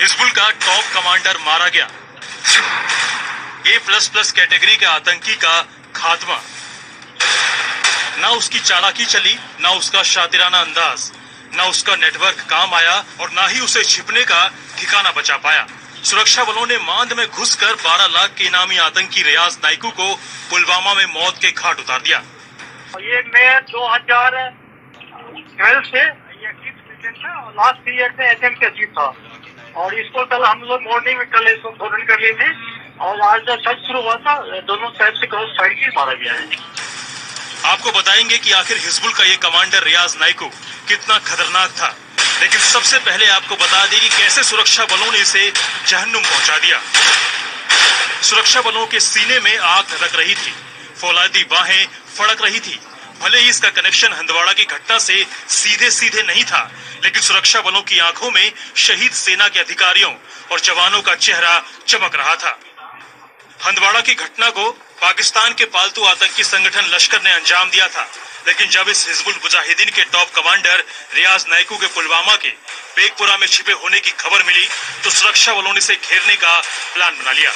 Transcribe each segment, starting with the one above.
हिजबुल का top commander मारा गया। A++ कैटेगरी के आतंकी का खात्मा। ना उसकी चालाकी चली, ना उसका शातिराना अंदाज, ना उसका नेटवर्क काम आया और ना ही उसे छिपने का ठिकाना बचा पाया। सुरक्षा बलों ने मांद में घुसकर 12 लाख के इनामी आतंकी रियाज नाइकू को पुलवामा में मौत के घाट उतार दिया। ये मैं 2012 से लास्ट ईयर से एचएम के चीफ था और इसको कल हम लोग मॉर्निंग में कल इसको फोन कर लिए थे और आज जब सर्च शुरू हुआ था दोनों साइड से क्रॉस फायर की मारा गया है। आपको बताएंगे कि आखिर हिजबुल का ये कमांडर रियाज नाइकू कितना खतरनाक था, लेकिन सबसे पहले आपको बता दें कि कैसे सुरक्षा बलों ने इसे जहन्नुम पहुंचा दिया। सुरक्षा बलों के सीने में आग धधक रही थी, फौलादी बाहें फड़क रही थी। भले ही इसका कनेक्शन हंदवाड़ा की घटना से सीधे सीधे नहीं था, लेकिन सुरक्षा बलों की आंखों में शहीद सेना के अधिकारियों और जवानों का चेहरा चमक रहा था। हंदवाड़ा की घटना को पाकिस्तान के पालतू आतंकी संगठन लश्कर ने अंजाम दिया था, लेकिन जब इस हिजबुल मुजाहिदीन के टॉप कमांडर रियाज नाइकू के पुलवामा के बेगपुरा में छिपे होने की खबर मिली तो सुरक्षा बलों ने इसे घेरने का प्लान बना लिया।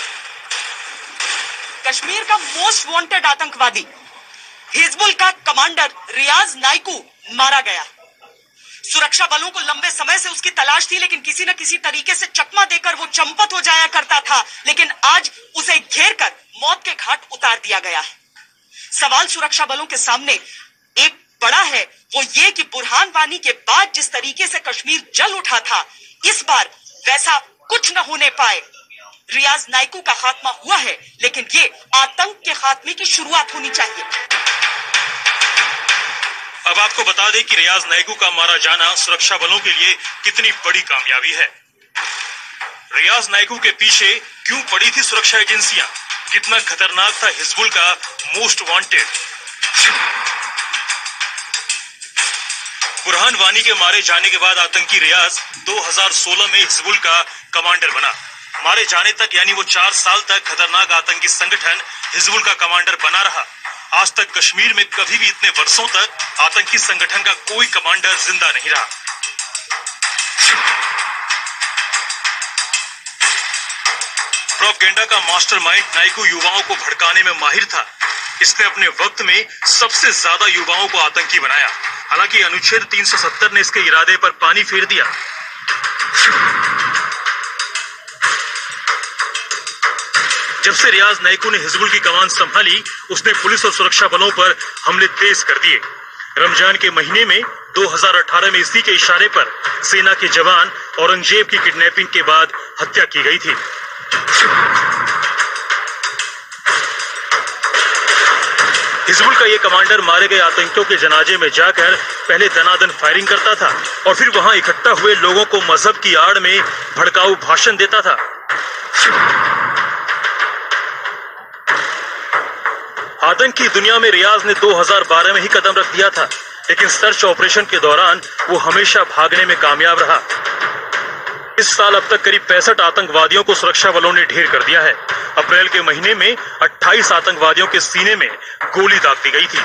कश्मीर का मोस्ट वांटेड आतंकवादी हिजबुल का कमांडर रियाज नाइकू मारा गया। सुरक्षा बलों को लंबे समय से उसकी तलाश थी, लेकिन किसी न किसी तरीके से चकमा देकर वो चंपत हो जाया करता था, लेकिन आज उसे घेरकर मौत के घाट उतार दिया गया है। सवाल सुरक्षा बलों के सामने एक बड़ा है, वो ये कि बुरहान वानी के बाद जिस तरीके से कश्मीर जल उठा था, इस बार वैसा कुछ न होने पाए। रियाज नाइकू का खात्मा हुआ है, लेकिन ये आतंक के खात्मे की शुरुआत होनी चाहिए। अब आपको बता दें कि रियाज नाइकू का मारा जाना सुरक्षा बलों के लिए कितनी बड़ी कामयाबी है। रियाज नाइकू के पीछे क्यों पड़ी थी सुरक्षा एजेंसियां? कितना खतरनाक था हिजबुल का मोस्ट वांटेड? बुरहान वानी के मारे जाने के बाद आतंकी रियाज 2016 में हिजबुल का कमांडर बना। मारे जाने तक यानी वो 4 साल तक खतरनाक आतंकी संगठन हिजबुल का कमांडर बना रहा। आज तक कश्मीर में कभी भी इतने वर्षों तक आतंकी संगठन का कोई कमांडर जिंदा नहीं रहा। प्रोपेगेंडा का मास्टरमाइंड नाइकू युवाओं को भड़काने में माहिर था। इसने अपने वक्त में सबसे ज्यादा युवाओं को आतंकी बनाया। हालांकि अनुच्छेद 370 ने इसके इरादे पर पानी फेर दिया। जब से रियाज नाइकू ने हिजबुल की कमान संभाली, उसने पुलिस और सुरक्षा बलों पर हमले तेज कर दिए। रमजान के महीने में 2018 में इसी के इशारे पर सेना के जवान औरंगजेब की किडनैपिंग के बाद हत्या की गई थी। हिजबुल का ये कमांडर मारे गए आतंकियों के जनाजे में जाकर पहले दनादन फायरिंग करता था और फिर वहां इकट्ठा हुए लोगों को मजहब की आड़ में भड़काऊ भाषण देता था। आतंक की दुनिया में रियाज ने 2012 में ही कदम रख दिया था, लेकिन सर्च ऑपरेशन के दौरान वो हमेशा भागने में कामयाब रहा। इस साल अब तक करीब 65 आतंकवादियों को सुरक्षा बलों ने ढेर कर दिया है। अप्रैल के महीने में 28 आतंकवादियों के सीने में गोली दाग दी गई थी।